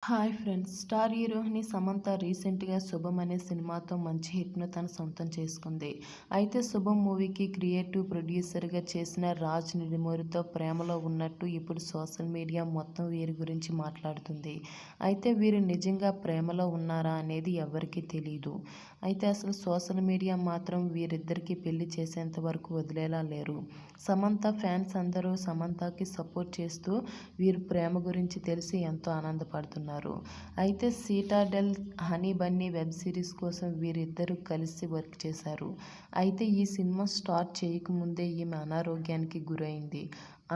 Hi friends, star heroine Samantha రీసెంట్గా శుభం అనే సినిమాతో మంచి హిట్ను తన సొంతం చేసుకుంది. అయితే శుభం మూవీకి క్రియేటివ్ ప్రొడ్యూసర్గా చేసిన రాజ్ నిడుమూరితో ప్రేమలో ఉన్నట్టు ఇప్పుడు సోషల్ మీడియా మొత్తం వీరి గురించి మాట్లాడుతుంది. అయితే వీరు నిజంగా ప్రేమలో ఉన్నారా అనేది ఎవరికీ తెలీదు. అయితే అసలు సోషల్ మీడియా మాత్రం వీరిద్దరికీ పెళ్లి చేసేంత వరకు వదిలేలా లేరు. సమంత ఫ్యాన్స్ అందరూ సమంతకి సపోర్ట్ చేస్తూ వీరి ప్రేమ గురించి తెలిసి ఎంతో ఆనందపడుతున్నారు. అయితే Citadel honey Bunny web series కోసం వీరిద్దరూ కలిసి వర్క్ చేశారు. అయితే ఈ సినిమా స్టార్ట్ చేయకముందే ఈమె అనారోగ్యానికి గురైంది.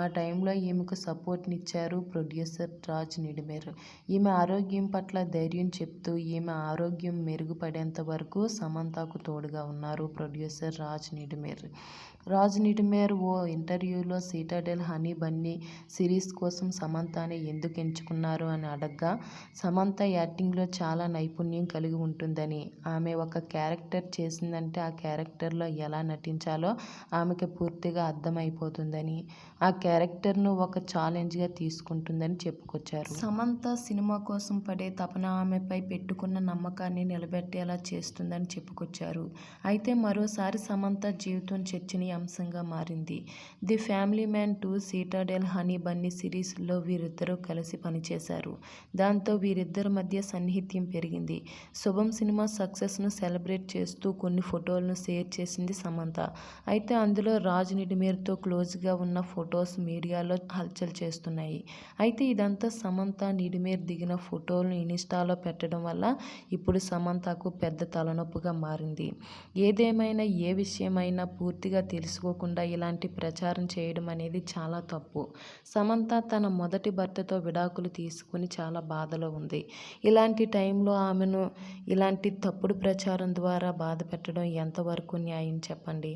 ఆ టైంలో ఈమెకు సపోర్ట్నిచ్చారు ప్రొడ్యూసర్ రాజ్ నిడుమేర్. ఈమె ఆరోగ్యం పట్ల ధైర్యం చెప్తూ ఈమె ఆరోగ్యం మెరుగుపడేంత వరకు సమంతకు తోడుగా ఉన్నారు ప్రొడ్యూసర్ రాజ్ నిడుమేర్. రాజ్ నిడుమేర్ ఓ ఇంటర్వ్యూలో సిటాడెల్ హనీ బన్నీ సిరీస్ కోసం సమంతని ఎందుకు ఎంచుకున్నారు అని అడగ్గా, సమంత యాక్టింగ్లో చాలా నైపుణ్యం కలిగి ఉంటుందని, ఆమె ఒక క్యారెక్టర్ చేసిందంటే ఆ క్యారెక్టర్లో ఎలా నటించాలో ఆమెకి పూర్తిగా అర్థమైపోతుందని, ఆ క్యారెక్టర్ను ఒక ఛాలెంజ్గా తీసుకుంటుందని చెప్పుకొచ్చారు. సమంత సినిమా కోసం పడే తపన ఆమెపై పెట్టుకున్న నమ్మకాన్ని నిలబెట్టేలా చేస్తుందని చెప్పుకొచ్చారు. అయితే మరోసారి సమంత జీవితం చర్చనీయాంశంగా మారింది. The family man 2, Citadel honey Bunny సిరీస్లో వీరిద్దరూ కలిసి పనిచేశారు. దాంతో వీరిద్దరి మధ్య సన్నిహిత్యం పెరిగింది. శుభం సినిమా సక్సెస్ను సెలబ్రేట్ చేస్తూ కొన్ని ఫోటోలను షేర్ చేసింది సమంత. అయితే అందులో రాజ్ నిడుమేర్తో క్లోజ్గా ఉన్న ఫొటోస్ మీడియాలో హల్చల్ చేస్తున్నాయి. అయితే ఇదంతా సమంత నిడుమేర్ దిగిన ఫోటోలను ఇన్స్టాలో పెట్టడం వల్ల ఇప్పుడు సమంతకు పెద్ద తలనొప్పిగా మారింది. ఏదేమైనా ఏ విషయమైనా పూర్తిగా తెలుసుకోకుండా ఇలాంటి ప్రచారం చేయడం అనేది చాలా తప్పు. సమంత తన మొదటి భర్తతో విడాకులు తీసుకుని చాలా బాధలో ఉంది. ఇలాంటి టైంలో ఆమెను ఇలాంటి తప్పుడు ప్రచారం ద్వారా బాధ పెట్టడం ఎంతవరకు న్యాయం చెప్పండి.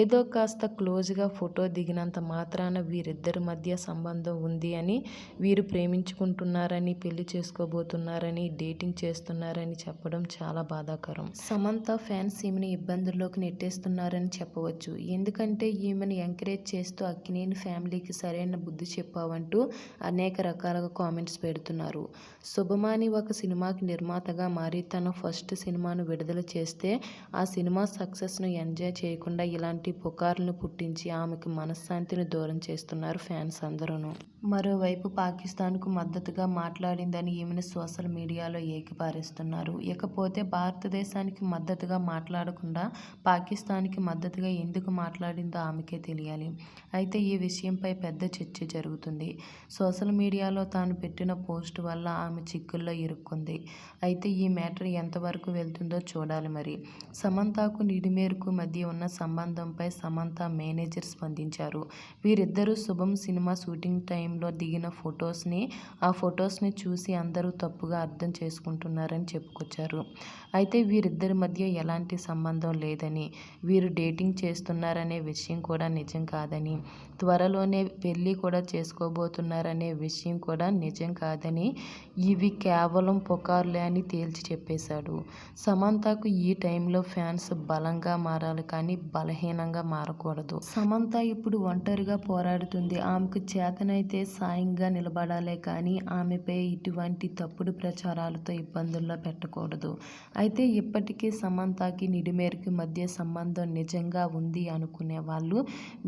ఏదో కాస్త క్లోజ్గా ఫోటో దిగినంత మాత్రాన వీరిద్దరి మధ్య సంబంధం ఉంది అని, వీరు ప్రేమించుకుంటున్నారని, పెళ్లి చేసుకోబోతున్నారని, డేటింగ్ చేస్తున్నారని చెప్పడం చాలా బాధాకరం. సమంత ఫ్యాన్స్ ఈమెను ఇబ్బందుల్లోకి నెట్టేస్తున్నారని చెప్పవచ్చు. ఎందుకంటే ఈమెను ఎంకరేజ్ చేస్తూ అక్కినేని ఫ్యామిలీకి సరైన బుద్ధి చెప్పావంటూ అనేక రకాలుగా కామెంట్స్ పెడుతున్నారు. శుభమాని ఒక సినిమాకి నిర్మాతగా మారి తన ఫస్ట్ సినిమాను విడుదల చేస్తే ఆ సినిమా సక్సెస్ను ఎంజాయ్ చేయకుండా ఇలాంటి పుకార్లను పుట్టించి ఆమెకు మనశ్శాంతిని దూరం చేస్తున్నారు ఫ్యాన్స్ అందరూను. మరోవైపు పాకిస్తాన్కు మద్దతుగా మాట్లాడిందని ఈమెను సోషల్ మీడియాలో ఏకిపారేస్తున్నారు. ఇకపోతే భారతదేశానికి మద్దతుగా మాట్లాడకుండా పాకిస్తాన్కి మద్దతుగా ఎందుకు మాట్లాడిందో ఆమెకే తెలియాలి. అయితే ఈ విషయంపై పెద్ద చర్చ జరుగుతుంది. సోషల్ మీడియాలో తాను పెట్టిన పోస్ట్ వల్ల ఆమె చిక్కుల్లో ఇరుక్కుంది. అయితే ఈ మ్యాటర్ ఎంతవరకు వెళ్తుందో చూడాలి మరి. సమంతకు నిడుమేర్కు మధ్య ఉన్న సంబంధంపై సమంత మేనేజర్ స్పందించారు. వీరిద్దరూ శుభం సినిమా షూటింగ్ టైంలో దిగిన ఆ ఫొటోస్ని చూసి అందరూ తప్పుగా అర్థం చేసుకుంటున్నారని చెప్పుకొచ్చారు. అయితే వీరిద్దరి మధ్య ఎలాంటి సంబంధం లేదని, వీరు డేటింగ్ చేస్తున్నారనే విషయం కూడా నిజం కాదని, త్వరలోనే పెళ్లి కూడా చేసుకోబోతున్నారనే విషయం కూడా నిజం కాదని, ఇవి కేవలం పుకార్లే అని తేల్చి చెప్పేశాడు. సమంతకు ఈ టైంలో ఫ్యాన్స్ బలంగా మారాలి కానీ బలహీనంగా మారకూడదు. సమంత ఇప్పుడు ఒంటరిగా పోరాడుతుంది. ఆమెకు చేతనైతే సాయంగా నిలబడాలే కానీ ఆమెపై ఇటువంటి తప్పుడు ప్రచారాలతో ఇబ్బందుల్లో పెట్టకూడదు. అయితే ఇప్పటికీ సమంతకి నిడుమేర్కి మధ్య సంబంధం నిజంగా ఉంది అనుకునే వాళ్ళు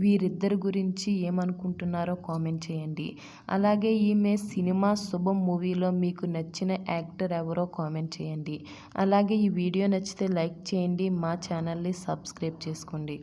వీరిద్దరి గురించి ఏమనుకుంటున్నారో కామెంట్ చేయండి. అలాగే ఈమె సినిమా శుభం మూవీలో మీకు నచ్చిన యాక్టర్ ఎవరో కామెంట్ చేయండి. అలాగే ఈ వీడియో నచ్చితే లైక్ చేయండి. మా ఛానల్ని సబ్స్క్రైబ్ చేసుకోండి.